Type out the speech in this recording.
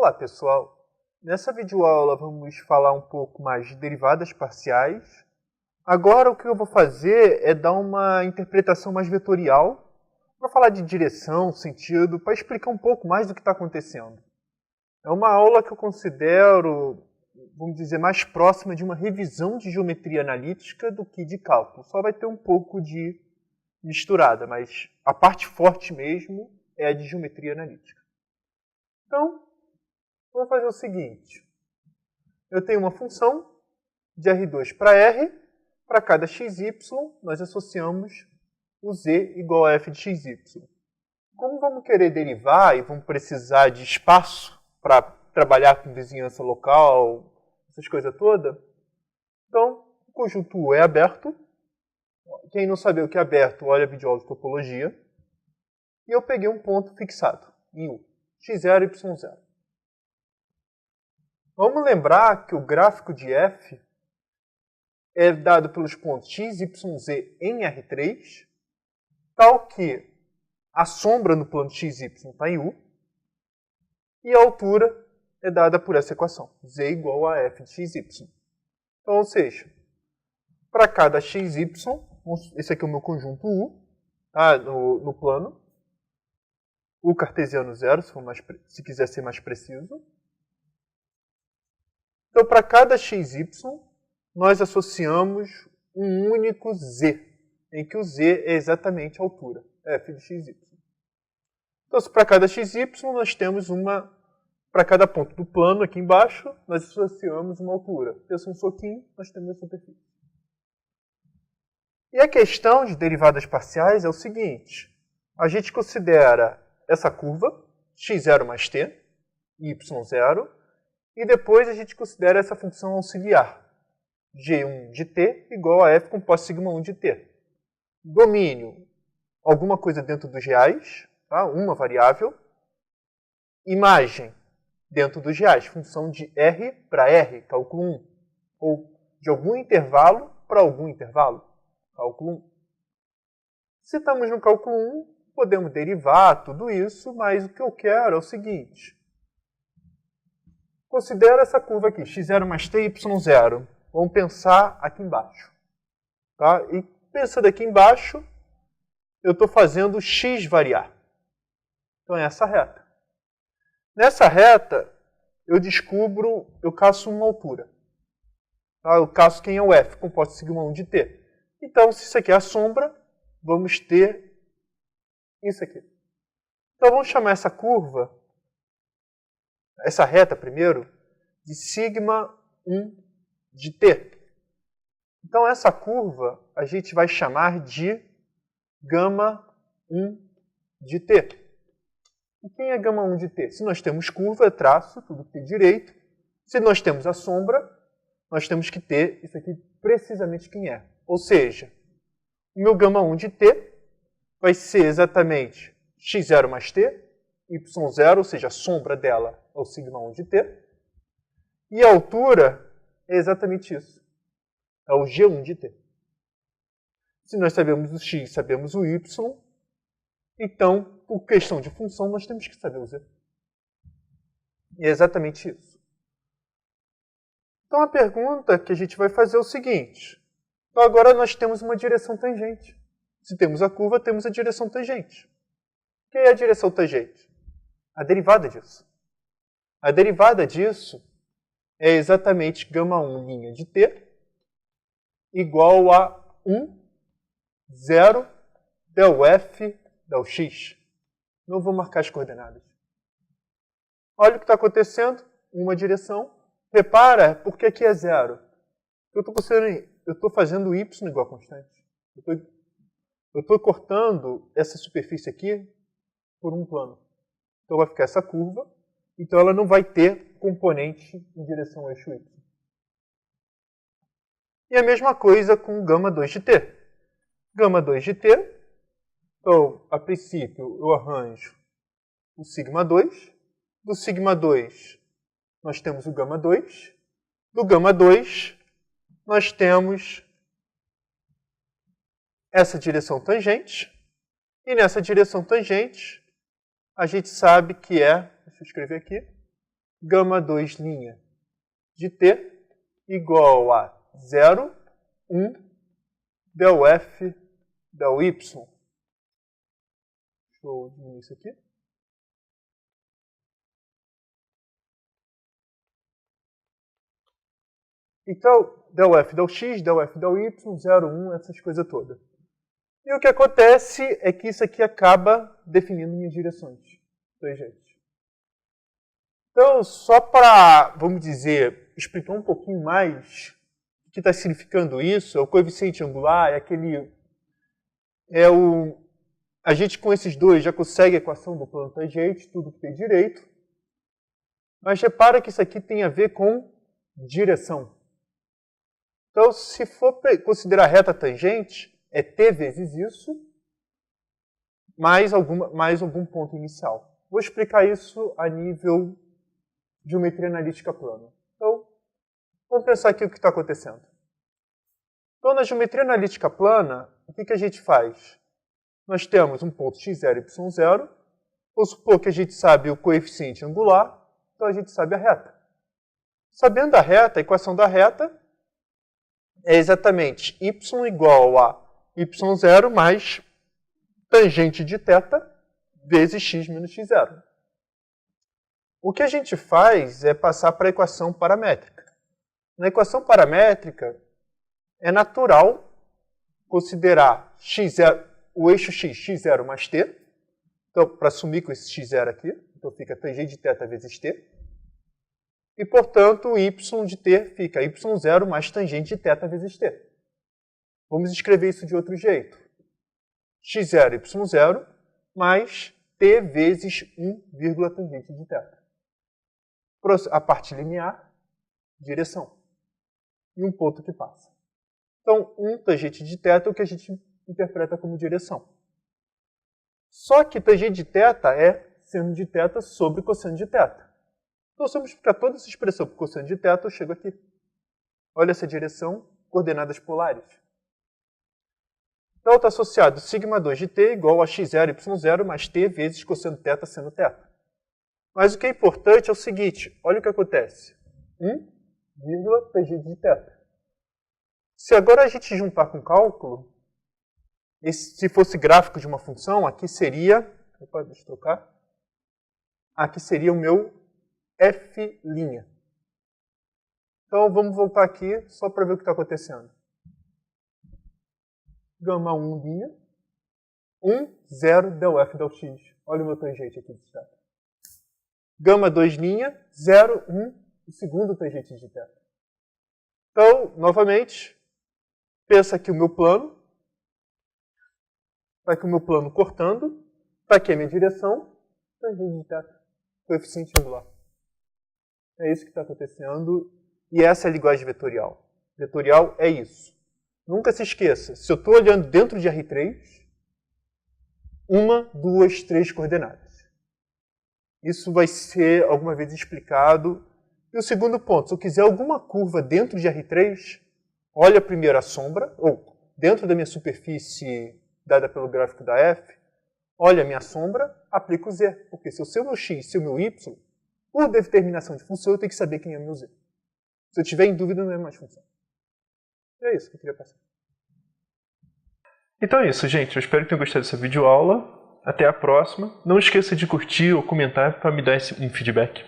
Olá, pessoal! Nessa videoaula vamos falar um pouco mais de derivadas parciais. Agora o que eu vou fazer é dar uma interpretação mais vetorial para falar de direção, sentido, para explicar um pouco mais do que está acontecendo. É uma aula que eu considero, vamos dizer, mais próxima de uma revisão de geometria analítica do que de cálculo. Só vai ter um pouco de misturada, mas a parte forte mesmo é a de geometria analítica. Então, vamos fazer o seguinte. Eu tenho uma função de R2 para R. Para cada xy, nós associamos o z igual a f de xy. Como vamos querer derivar e vamos precisar de espaço para trabalhar com vizinhança local, essas coisas todas, então o conjunto U é aberto. Quem não sabe o que é aberto, olha a videoaula de topologia. E eu peguei um ponto fixado em U, x0 e y0. Vamos lembrar que o gráfico de f é dado pelos pontos x, y, z em R3, tal que a sombra no plano x, y está em U, e a altura é dada por essa equação, z igual a f de x, y. Então, ou seja, para cada x, y, esse aqui é o meu conjunto U, no plano, U cartesiano 0, se quiser ser mais preciso. Então, para cada xy, nós associamos um único z, em que o z é exatamente a altura, f de xy. Então, para cada xy, nós temos para cada ponto do plano aqui embaixo, nós associamos uma altura. Pensa um soquinho, nós temos a superfície. E a questão de derivadas parciais é o seguinte. A gente considera essa curva, x0 mais t, y0, e depois a gente considera essa função auxiliar, g1 de t igual a f composto sigma 1 de t. Domínio, alguma coisa dentro dos reais, tá? Uma variável. Imagem, dentro dos reais, função de r para r, cálculo 1. Ou de algum intervalo para algum intervalo, cálculo 1. Se estamos no cálculo 1, podemos derivar tudo isso, mas o que eu quero é o seguinte. Considera essa curva aqui, x0 mais t, y0. Vamos pensar aqui embaixo. Tá? E pensando aqui embaixo, eu estou fazendo x variar. Então é essa reta. Nessa reta, eu caço uma altura. Tá? Eu caço quem é o f, composto de sigma 1 de t. Então, se isso aqui é a sombra, vamos ter isso aqui. Então vamos chamar essa curva, essa reta primeiro, de sigma 1 de t. Então essa curva a gente vai chamar de gama 1 de t. E quem é gama 1 de t? Se nós temos curva, é traço, tudo que tem direito. Se nós temos a sombra, nós temos que ter isso aqui precisamente quem é. Ou seja, o meu gama 1 de t vai ser exatamente x0 mais t, y0, ou seja, a sombra dela é o sigma 1 de t. E a altura é exatamente isso. É o g1 de t. Se nós sabemos o x, sabemos o y, então, por questão de função, nós temos que saber o z. E é exatamente isso. Então, a pergunta que a gente vai fazer é o seguinte. Então, agora nós temos uma direção tangente. Se temos a curva, temos a direção tangente. O que é a direção tangente? A derivada disso. A derivada disso é exatamente γ1' linha de t igual a 1, 0, del f, del x. Não vou marcar as coordenadas. Olha o que está acontecendo em uma direção. Repara porque aqui é 0. Eu estou fazendo y igual a constante. Eu estou cortando essa superfície aqui por um plano. Então vai ficar essa curva. Então ela não vai ter componente em direção ao eixo y. E a mesma coisa com gama 2 de t. Gama 2 de t, então, a princípio, eu arranjo o sigma 2. Do sigma 2, nós temos o gama 2. Do gama 2, nós temos essa direção tangente. E nessa direção tangente, a gente sabe que é, deixa eu escrever aqui, gama 2' de t igual a 0, 1, del f, del y. Deixa eu diminuir isso aqui. Então, del f, del x, del f, del y, 0, 1, essas coisas todas. E o que acontece é que isso aqui acaba definindo minhas direções. Tangentes. Então, só para, vamos dizer, explicar um pouquinho mais o que está significando isso, é o coeficiente angular, a gente com esses dois já consegue a equação do plano tangente, tudo que tem direito. Mas repara que isso aqui tem a ver com direção. Então, se for considerar reta tangente, é t vezes isso, mais algum ponto inicial. Vou explicar isso a nível de geometria analítica plana. Então, vamos pensar aqui o que está acontecendo. Então, na geometria analítica plana, o que a gente faz? Nós temos um ponto x0 e y0. Vamos supor que a gente sabe o coeficiente angular, então a gente sabe a reta. Sabendo a reta, a equação da reta é exatamente y igual a y0 mais tangente de θ vezes x menos x0. O que a gente faz é passar para a equação paramétrica. Na equação paramétrica, é natural considerar o eixo x, x0 mais t. Então, para assumir com esse x0 aqui, então fica tangente de θ vezes t. E, portanto, o y de t fica y0 mais tangente de θ vezes t. Vamos escrever isso de outro jeito. x0 y0 mais t vezes 1, tangente de θ. A parte linear, direção. E um ponto que passa. Então, 1 tangente de θ é o que a gente interpreta como direção. Só que tangente de θ é seno de θ sobre cosseno de θ. Então, se eu multiplicar toda essa expressão por cosseno de θ, eu chego aqui. Olha essa direção, coordenadas polares. Então, está associado σ2 de t igual a x0 y0 mais t vezes cosseno θ seno θ. Mas o que é importante é o seguinte, olha o que acontece. 1, tangente de θ. Se agora a gente juntar com cálculo, se fosse gráfico de uma função, aqui seria... Opa, deixa eu trocar. Aqui seria o meu f'. Então, vamos voltar aqui só para ver o que está acontecendo. Gama 1', 0, del f, del x. Olha o meu tangente aqui de θ. Gama 2', 0, 1, o segundo tangente de θ. Então, novamente, pensa aqui o meu plano. Está aqui o meu plano cortando. Está aqui a minha direção. Tangente de θ. Coeficiente angular. É isso que está acontecendo. E essa é a linguagem vetorial. Vetorial é isso. Nunca se esqueça, se eu estou olhando dentro de R3, 1, 2, 3 coordenadas. Isso vai ser alguma vez explicado. E o segundo ponto, se eu quiser alguma curva dentro de R3, olha primeiro a sombra, ou dentro da minha superfície dada pelo gráfico da F, olha a minha sombra, aplico o Z. Porque se eu sei o meu x, se o meu y, por determinação de função, eu tenho que saber quem é o meu Z. Se eu tiver em dúvida, não é mais função. É isso que eu queria passar. Então é isso, gente. Eu espero que tenham gostado dessa videoaula. Até a próxima. Não esqueça de curtir ou comentar para me dar um feedback.